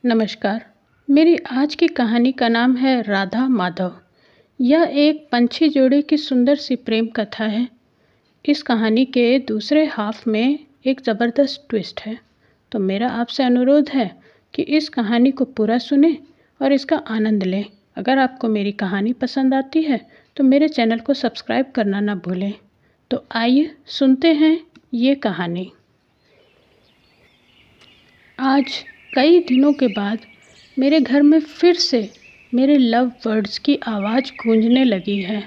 नमस्कार। मेरी आज की कहानी का नाम है राधा माधव। यह एक पंछी जोड़े की सुंदर सी प्रेम कथा है। इस कहानी के दूसरे हाफ में एक ज़बरदस्त ट्विस्ट है, तो मेरा आपसे अनुरोध है कि इस कहानी को पूरा सुनें और इसका आनंद लें। अगर आपको मेरी कहानी पसंद आती है तो मेरे चैनल को सब्सक्राइब करना ना भूलें। तो आइए सुनते हैं ये कहानी। आज कई दिनों के बाद मेरे घर में फिर से मेरे लव बर्ड्स की आवाज़ गूंजने लगी है।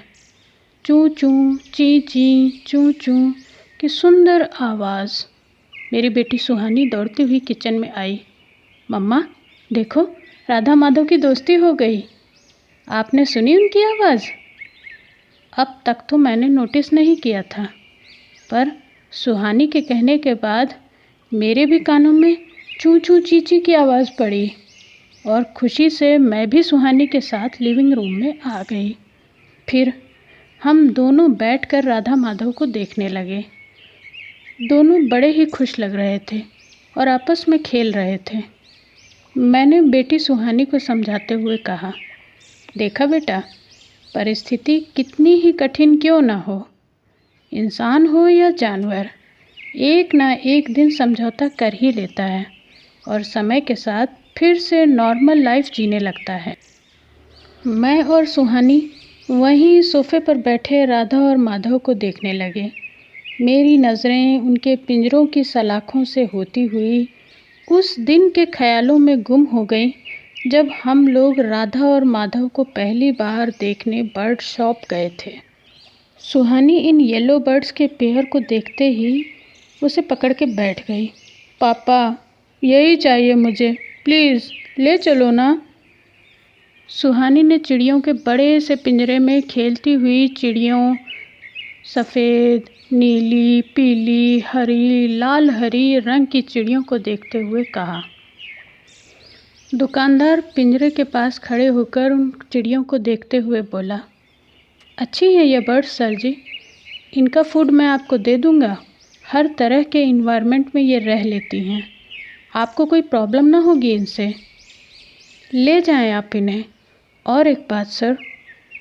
चूँ चूँ ची ची चूँ चूँ की सुंदर आवाज़। मेरी बेटी सुहानी दौड़ती हुई किचन में आई। मम्मा देखो, राधा माधव की दोस्ती हो गई। आपने सुनी उनकी आवाज़? अब तक तो मैंने नोटिस नहीं किया था, पर सुहानी के कहने के बाद मेरे भी कानों में चूँ चूँ चींची की आवाज़ पड़ी और खुशी से मैं भी सुहानी के साथ लिविंग रूम में आ गई। फिर हम दोनों बैठकर राधा माधव को देखने लगे। दोनों बड़े ही खुश लग रहे थे और आपस में खेल रहे थे। मैंने बेटी सुहानी को समझाते हुए कहा, देखा बेटा, परिस्थिति कितनी ही कठिन क्यों ना हो, इंसान हो या जानवर, एक ना एक दिन समझौता कर ही लेता है और समय के साथ फिर से नॉर्मल लाइफ जीने लगता है। मैं और सुहानी वहीं सोफे पर बैठे राधा और माधव को देखने लगे। मेरी नज़रें उनके पिंजरों की सलाखों से होती हुई उस दिन के ख्यालों में गुम हो गई जब हम लोग राधा और माधव को पहली बार देखने बर्ड शॉप गए थे। सुहानी इन येलो बर्ड्स के पेयर को देखते ही उसे पकड़ के बैठ गई। पापा, यही चाहिए मुझे, प्लीज़ ले चलो ना। सुहानी ने चिड़ियों के बड़े से पिंजरे में खेलती हुई चिड़ियों, सफ़ेद, नीली, पीली, हरी, लाल हरी रंग की चिड़ियों को देखते हुए कहा। दुकानदार पिंजरे के पास खड़े होकर उन चिड़ियों को देखते हुए बोला, अच्छी है ये बर्ड्स सर जी, इनका फूड मैं आपको दे दूँगा। हर तरह के इन्वायरमेंट में ये रह लेती हैं, आपको कोई प्रॉब्लम ना होगी इनसे, ले जाएं आप इन्हें। और एक बात सर,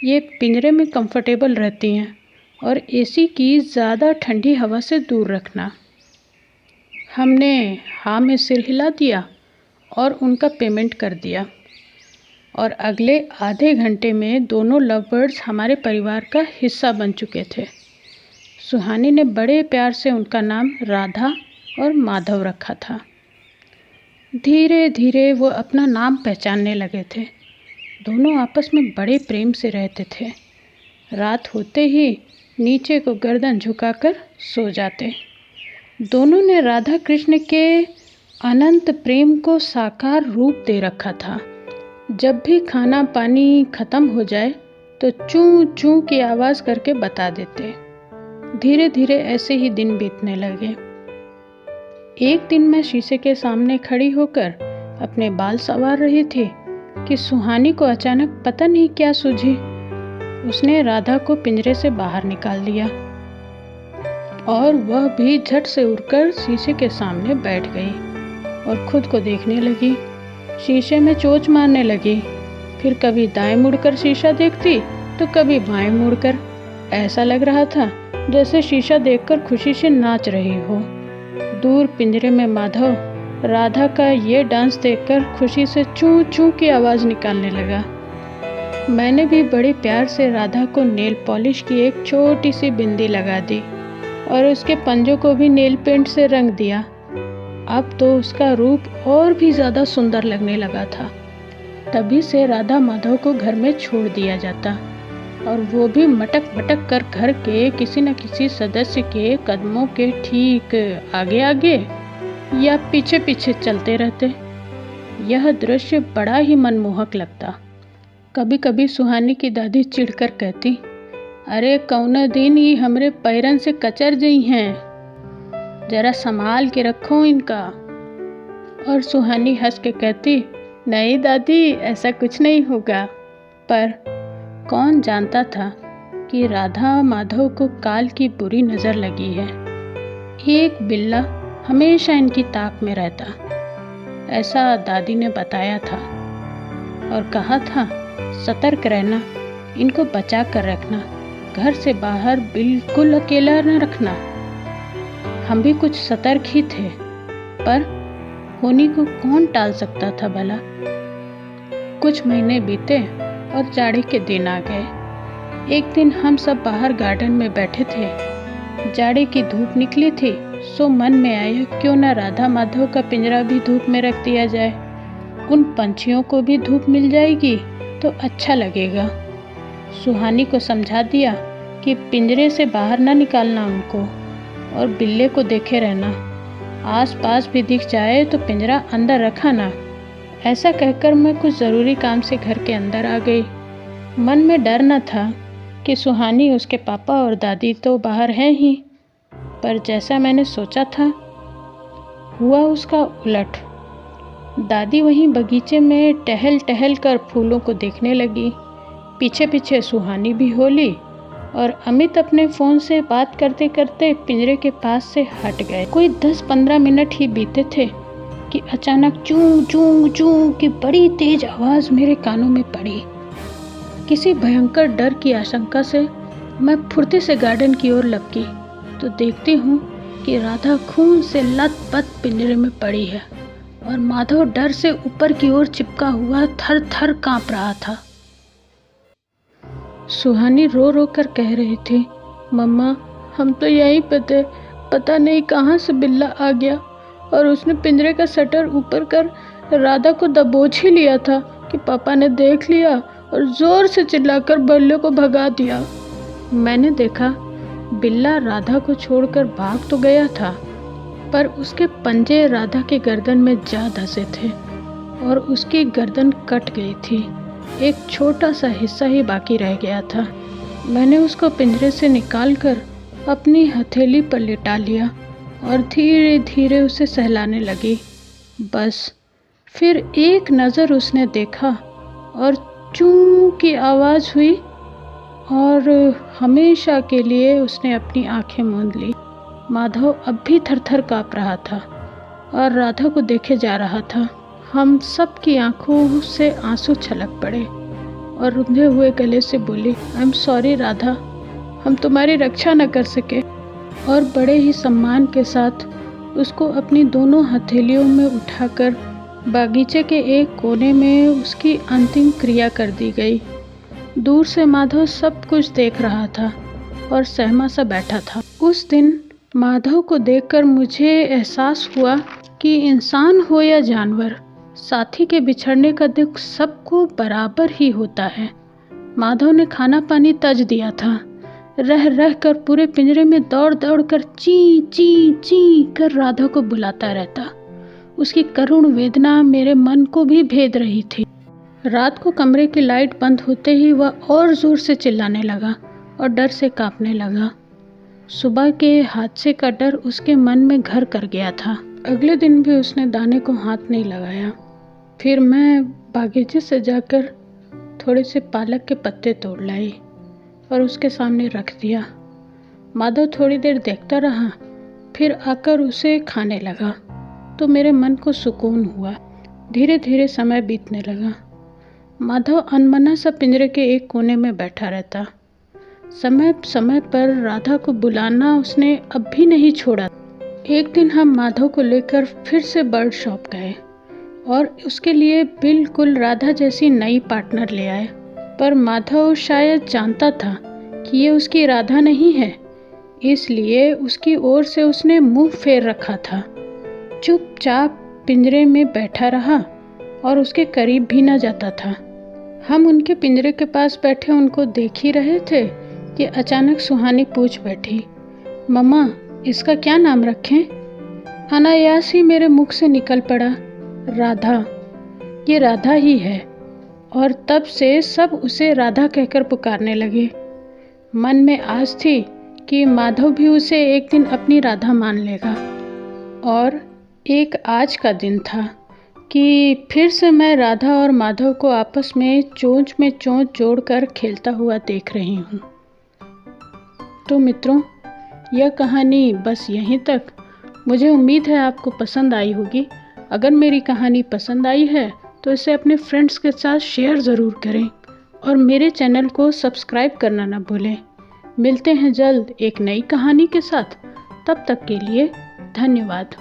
ये पिंजरे में कंफर्टेबल रहती हैं और एसी की ज़्यादा ठंडी हवा से दूर रखना। हमने हाँ में सिर हिला दिया और उनका पेमेंट कर दिया और अगले आधे घंटे में दोनों लव बर्ड्स हमारे परिवार का हिस्सा बन चुके थे। सुहानी ने बड़े प्यार से उनका नाम राधा और माधव रखा था। धीरे धीरे वो अपना नाम पहचानने लगे थे। दोनों आपस में बड़े प्रेम से रहते थे। रात होते ही नीचे को गर्दन झुकाकर सो जाते। दोनों ने राधा कृष्ण के अनंत प्रेम को साकार रूप दे रखा था। जब भी खाना पानी ख़त्म हो जाए तो चूँ चूँ की आवाज़ करके बता देते। धीरे धीरे ऐसे ही दिन बीतने लगे। एक दिन मैं शीशे के सामने खड़ी होकर अपने बाल संवार रही थी कि सुहानी को अचानक पता नहीं क्या सूझी। उसने राधा को पिंजरे से बाहर निकाल दिया और वह भी झट से उड़कर शीशे के सामने बैठ गई और खुद को देखने लगी। शीशे में चोंच मारने लगी। फिर कभी दाएं मुड़कर शीशा देखती तो कभी बाएं मुड़कर। ऐसा लग रहा था जैसे शीशा देखकर खुशी से नाच रही हो। दूर पिंजरे में माधव राधा का ये डांस देखकर खुशी से चूँ चूँ की आवाज़ निकालने लगा। मैंने भी बड़े प्यार से राधा को नेल पॉलिश की एक छोटी सी बिंदी लगा दी और उसके पंजों को भी नेल पेंट से रंग दिया। अब तो उसका रूप और भी ज़्यादा सुंदर लगने लगा था। तभी से राधा माधव को घर में छोड़ दिया जाता और वो भी मटक मटक कर घर के किसी न किसी सदस्य के कदमों के ठीक आगे आगे या पीछे पीछे चलते रहते। यह दृश्य बड़ा ही मनमोहक लगता। कभी कभी सुहानी की दादी चिढ़कर कहती, अरे कौना दिन ही हमरे पैरन से कचर गई हैं, जरा संभाल के रखो इनका। और सुहानी हंस के कहती, नहीं दादी, ऐसा कुछ नहीं होगा। पर कौन जानता था कि राधा माधव को काल की बुरी नज़र लगी है। एक बिल्ला हमेशा इनकी ताक में रहता। ऐसा दादी ने बताया था और कहा था सतर्क रहना, इनको बचा कर रखना, घर से बाहर बिल्कुल अकेला न रखना। हम भी कुछ सतर्क ही थे, पर होनी को कौन टाल सकता था भला। कुछ महीने बीते और जाड़े के दिन आ गए। एक दिन हम सब बाहर गार्डन में बैठे थे। जाड़े की धूप निकली थी, सो मन में आया क्यों न राधा माधव का पिंजरा भी धूप में रख दिया जाए। उन पंछियों को भी धूप मिल जाएगी तो अच्छा लगेगा। सुहानी को समझा दिया कि पिंजरे से बाहर ना निकालना उनको और बिल्ले को देखे रहना। आस पास भी दिख जाए तो पिंजरा अंदर रखा ना। ऐसा कहकर मैं कुछ ज़रूरी काम से घर के अंदर आ गई। मन में डर न था कि सुहानी उसके पापा और दादी तो बाहर हैं ही, पर जैसा मैंने सोचा था हुआ उसका उलट। दादी वहीं बगीचे में टहल टहल कर फूलों को देखने लगी। पीछे पीछे सुहानी भी होली और अमित अपने फ़ोन से बात करते करते पिंजरे के पास से हट गए। कोई 10-15 मिनट ही बीते थे कि अचानक चूं चूं चूं की बड़ी तेज आवाज़ मेरे कानों में पड़ी। किसी भयंकर डर की आशंका से मैं फुर्ती से गार्डन की ओर लपकी तो देखती हूँ कि राधा खून से लथपथ पिंजरे में पड़ी है और माधव डर से ऊपर की ओर चिपका हुआ थर थर काँप रहा था। सुहानी रो रो कर कह रही थी, मम्मा हम तो यहीं पे थे, पता नहीं कहाँ से बिल्ला आ गया और उसने पिंजरे का शटर ऊपर कर राधा को दबोच ही लिया था कि पापा ने देख लिया और ज़ोर से चिल्लाकर बिल्ले को भगा दिया। मैंने देखा बिल्ला राधा को छोड़कर भाग तो गया था, पर उसके पंजे राधा के गर्दन में जा धंसे थे और उसकी गर्दन कट गई थी। एक छोटा सा हिस्सा ही बाकी रह गया था। मैंने उसको पिंजरे से निकालकर अपनी हथेली पर लिटा लिया और धीरे धीरे उसे सहलाने लगी। बस फिर एक नज़र उसने देखा और चूं की आवाज़ हुई और हमेशा के लिए उसने अपनी आंखें मूंद ली। माधव अब भी थरथर काँप रहा था और राधा को देखे जा रहा था। हम सब की आंखों से आंसू छलक पड़े और रुंधे हुए गले से बोली, आई एम सॉरी राधा, हम तुम्हारी रक्षा न कर सके। और बड़े ही सम्मान के साथ उसको अपनी दोनों हथेलियों में उठाकर बागीचे के एक कोने में उसकी अंतिम क्रिया कर दी गई। दूर से माधव सब कुछ देख रहा था और सहमा सा बैठा था। उस दिन माधव को देखकर मुझे एहसास हुआ कि इंसान हो या जानवर, साथी के बिछड़ने का दुख सबको बराबर ही होता है। माधव ने खाना पानी तज दिया था। रह रह कर पूरे पिंजरे में दौड़ दौड़ कर ची ची ची कर राधा को बुलाता रहता। उसकी करुण वेदना मेरे मन को भी भेद रही थी। रात को कमरे की लाइट बंद होते ही वह और जोर से चिल्लाने लगा और डर से कांपने लगा। सुबह के हादसे का डर उसके मन में घर कर गया था। अगले दिन भी उसने दाने को हाथ नहीं लगाया। फिर मैं बागीचे से जाकर थोड़े से पालक के पत्ते तोड़ लाई और उसके सामने रख दिया। माधव थोड़ी देर देखता रहा, फिर आकर उसे खाने लगा तो मेरे मन को सुकून हुआ। धीरे धीरे समय बीतने लगा। माधव अनमना सा पिंजरे के एक कोने में बैठा रहता। समय समय पर राधा को बुलाना उसने अब भी नहीं छोड़ा। एक दिन हम माधव को लेकर फिर से बर्ड शॉप गए और उसके लिए बिल्कुल राधा जैसी नई पार्टनर ले आए। पर माधव शायद जानता था कि ये उसकी राधा नहीं है, इसलिए उसकी ओर से उसने मुंह फेर रखा था। चुपचाप पिंजरे में बैठा रहा और उसके करीब भी न जाता था। हम उनके पिंजरे के पास बैठे उनको देख ही रहे थे कि अचानक सुहानी पूछ बैठी, मम्मा इसका क्या नाम रखें? अनायास ही मेरे मुख से निकल पड़ा, राधा। ये राधा ही है। और तब से सब उसे राधा कहकर पुकारने लगे। मन में आस थी कि माधव भी उसे एक दिन अपनी राधा मान लेगा। और एक आज का दिन था कि फिर से मैं राधा और माधव को आपस में चोंच जोड़कर खेलता हुआ देख रही हूँ। तो मित्रों, यह कहानी बस यहीं तक। मुझे उम्मीद है आपको पसंद आई होगी। अगर मेरी कहानी पसंद आई है तो इसे अपने फ्रेंड्स के साथ शेयर ज़रूर करें और मेरे चैनल को सब्सक्राइब करना ना भूलें। मिलते हैं जल्द एक नई कहानी के साथ। तब तक के लिए धन्यवाद।